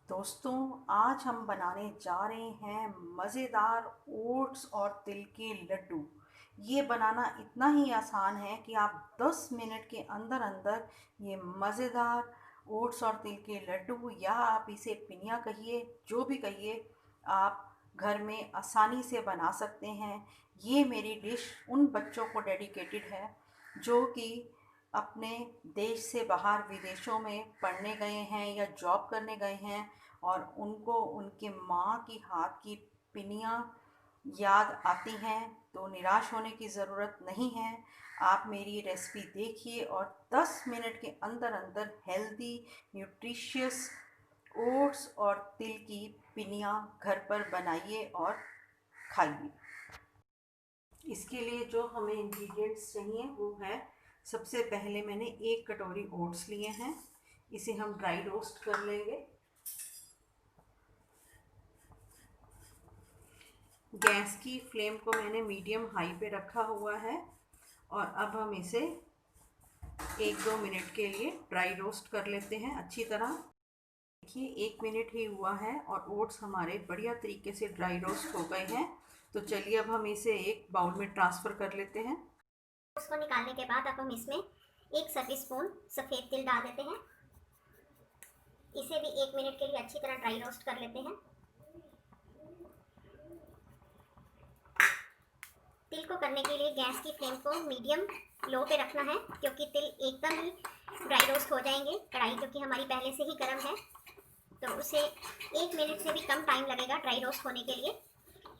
दोस्तों, आज हम बनाने जा रहे हैं मज़ेदार ओट्स और तिल के लड्डू। ये बनाना इतना ही आसान है कि आप 10 मिनट के अंदर अंदर ये मज़ेदार ओट्स और तिल के लड्डू, या आप इसे पिनिया कहिए, जो भी कहिए, आप घर में आसानी से बना सकते हैं। ये मेरी डिश उन बच्चों को डेडिकेटेड है जो कि अपने देश से बाहर विदेशों में पढ़ने गए हैं या जॉब करने गए हैं, और उनको उनके माँ की हाथ की पिनियाँ याद आती हैं। तो निराश होने की ज़रूरत नहीं है। आप मेरी रेसिपी देखिए और 10 मिनट के अंदर अंदर हेल्दी न्यूट्रिशियस ओट्स और तिल की पिनियाँ घर पर बनाइए और खाइए। इसके लिए जो हमें इंग्रेडिएंट्स चाहिए वो है, सबसे पहले मैंने 1 कटोरी ओट्स लिए हैं। इसे हम ड्राई रोस्ट कर लेंगे। गैस की फ्लेम को मैंने मीडियम हाई पे रखा हुआ है और अब हम इसे 1-2 मिनट के लिए ड्राई रोस्ट कर लेते हैं अच्छी तरह। देखिए 1 मिनट ही हुआ है और ओट्स हमारे बढ़िया तरीके से ड्राई रोस्ट हो गए हैं। तो चलिए अब हम इसे एक बाउल में ट्रांसफ़र कर लेते हैं। उसको निकालने के बाद अब हम इसमें 1 सर्विस स्पून सफ़ेद तिल डाल देते हैं। इसे भी 1 मिनट के लिए अच्छी तरह ड्राई रोस्ट कर लेते हैं। तिल को करने के लिए गैस की फ्लेम को मीडियम लो पे रखना है, क्योंकि तिल एकदम ही ड्राई रोस्ट हो जाएंगे। कढ़ाई क्योंकि हमारी पहले से ही गर्म है, तो उसे 1 मिनट से भी कम टाइम लगेगा ड्राई रोस्ट होने के लिए।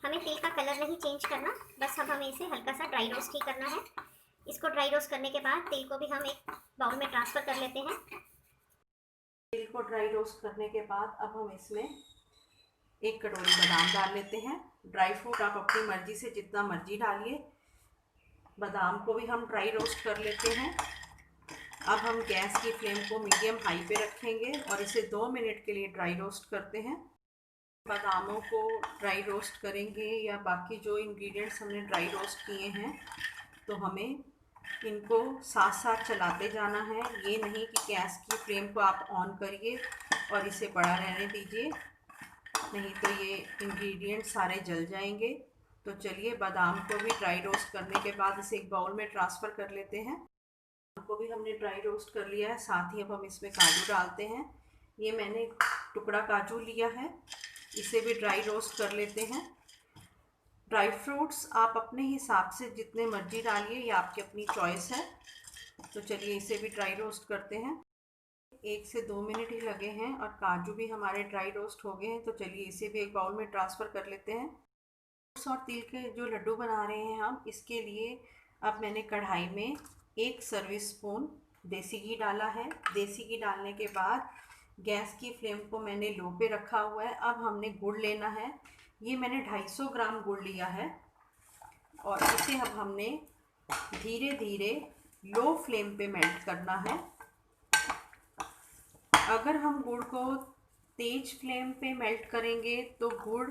हमें तिल का कलर नहीं चेंज करना, बस अब हमें इसे हल्का सा ड्राई रोस्ट ही करना है। इसको ड्राई रोस्ट करने के बाद तिल को भी हम एक बाउल में ट्रांसफ़र कर लेते हैं। तिल को ड्राई रोस्ट करने के बाद अब हम इसमें 1 कटोरी बादाम डाल लेते हैं। ड्राई फ्रूट आप अपनी मर्ज़ी से जितना मर्जी डालिए। बादाम को भी हम ड्राई रोस्ट कर लेते हैं। अब हम गैस की फ्लेम को मीडियम हाई पे रखेंगे और इसे 2 मिनट के लिए ड्राई रोस्ट करते हैं। बादामों को ड्राई रोस्ट करेंगे या बाकी जो इंग्रेडिएंट्स हमने ड्राई रोस्ट किए हैं, तो हमें इनको साथ साथ चलाते जाना है। ये नहीं कि गैस की फ्लेम को आप ऑन करिए और इसे बड़ा रहने दीजिए, नहीं तो ये इंग्रेडिएंट सारे जल जाएंगे। तो चलिए बादाम को भी ड्राई रोस्ट करने के बाद इसे एक बाउल में ट्रांसफ़र कर लेते हैं। बादाम को भी हमने ड्राई रोस्ट कर लिया है, साथ ही अब हम इसमें काजू डालते हैं। ये मैंने टुकड़ा काजू लिया है, इसे भी ड्राई रोस्ट कर लेते हैं। ड्राई फ्रूट्स आप अपने हिसाब से जितने मर्जी डालिए, ये आपकी अपनी चॉइस है। तो चलिए इसे भी ड्राई रोस्ट करते हैं। 1 से 2 मिनट ही लगे हैं और काजू भी हमारे ड्राई रोस्ट हो गए हैं। तो चलिए इसे भी एक बाउल में ट्रांसफ़र कर लेते हैं। ओट्स और तिल के जो लड्डू बना रहे हैं हम, इसके लिए अब मैंने कढ़ाई में 1 सर्विस स्पून देसी घी डाला है। देसी घी डालने के बाद गैस की फ्लेम को मैंने लो पे रखा हुआ है। अब हमने गुड़ लेना है। ये मैंने 250 ग्राम गुड़ लिया है और इसे अब हमने धीरे धीरे लो फ्लेम पे मेल्ट करना है। अगर हम गुड़ को तेज फ्लेम पे मेल्ट करेंगे तो गुड़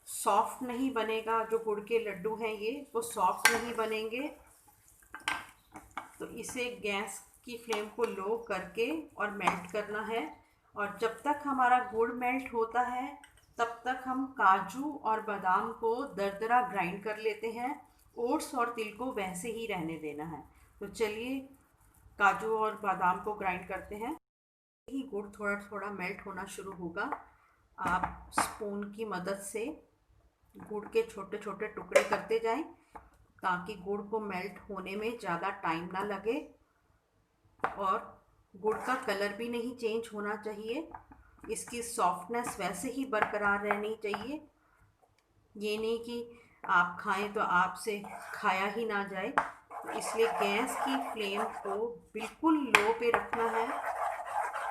सॉफ्ट नहीं बनेगा। जो गुड़ के लड्डू हैं ये वो सॉफ्ट नहीं बनेंगे। तो इसे गैस की फ्लेम को लो करके और मेल्ट करना है। और जब तक हमारा गुड़ मेल्ट होता है तब तक हम काजू और बादाम को दरदरा ग्राइंड कर लेते हैं। ओट्स और तिल को वैसे ही रहने देना है। तो चलिए काजू और बादाम को ग्राइंड करते हैं। ही गुड़ थोड़ा थोड़ा मेल्ट होना शुरू होगा। आप स्पून की मदद से गुड़ के छोटे छोटे टुकड़े करते जाएं ताकि गुड़ को मेल्ट होने में ज़्यादा टाइम ना लगे और गुड़ का कलर भी नहीं चेंज होना चाहिए। इसकी सॉफ्टनेस वैसे ही बरकरार रहनी चाहिए। ये नहीं कि आप खाएं तो आपसे खाया ही ना जाए। इसलिए गैस की फ्लेम को बिल्कुल लो पे रखना है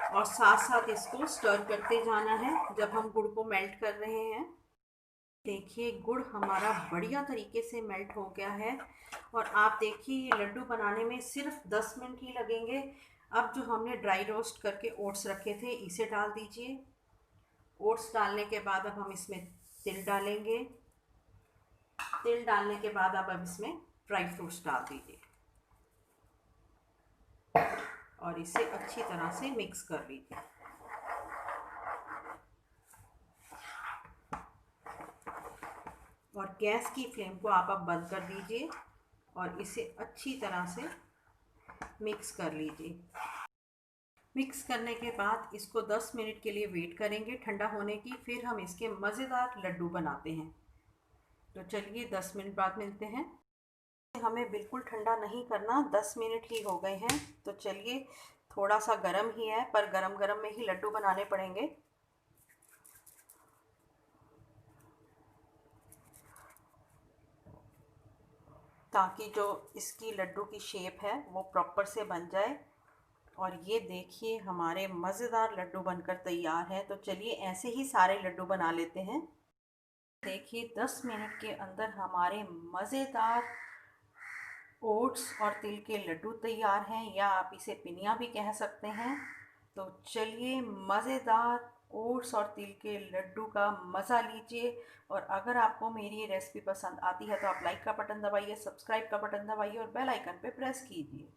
और साथ साथ इसको स्टर करते जाना है जब हम गुड़ को मेल्ट कर रहे हैं। देखिए गुड़ हमारा बढ़िया तरीके से मेल्ट हो गया है और आप देखिए ये लड्डू बनाने में सिर्फ 10 मिनट ही लगेंगे। अब जो हमने ड्राई रोस्ट करके ओट्स रखे थे इसे डाल दीजिए। ओट्स डालने के बाद अब हम इसमें तिल डालेंगे। तिल डालने के बाद अब इसमें ड्राई फ्रूट्स डाल दीजिए और इसे अच्छी तरह से मिक्स कर लीजिए। और गैस की फ्लेम को आप अब बंद कर दीजिए और इसे अच्छी तरह से मिक्स कर लीजिए। मिक्स करने के बाद इसको 10 मिनट के लिए वेट करेंगे ठंडा होने की, फिर हम इसके मज़ेदार लड्डू बनाते हैं। तो चलिए 10 मिनट बाद मिलते हैं। हमें बिल्कुल ठंडा नहीं करना, 10 मिनट ही हो गए हैं। तो चलिए, थोड़ा सा गर्म ही है पर गरम गरम में ही लड्डू बनाने पड़ेंगे। ताकि जो इसकी लड्डू की शेप है वो प्रॉपर से बन जाए। और ये देखिए हमारे मज़ेदार लड्डू बनकर तैयार है। तो चलिए ऐसे ही सारे लड्डू बना लेते हैं। देखिए 10 मिनट के अंदर हमारे मज़ेदार ओट्स और तिल के लड्डू तैयार हैं, या आप इसे पिनिया भी कह सकते हैं। तो चलिए मज़ेदार ओट्स और तिल के लड्डू का मज़ा लीजिए। और अगर आपको मेरी ये रेसिपी पसंद आती है तो आप लाइक का बटन दबाइए, सब्सक्राइब का बटन दबाइए और बेल आइकन पे प्रेस कीजिए।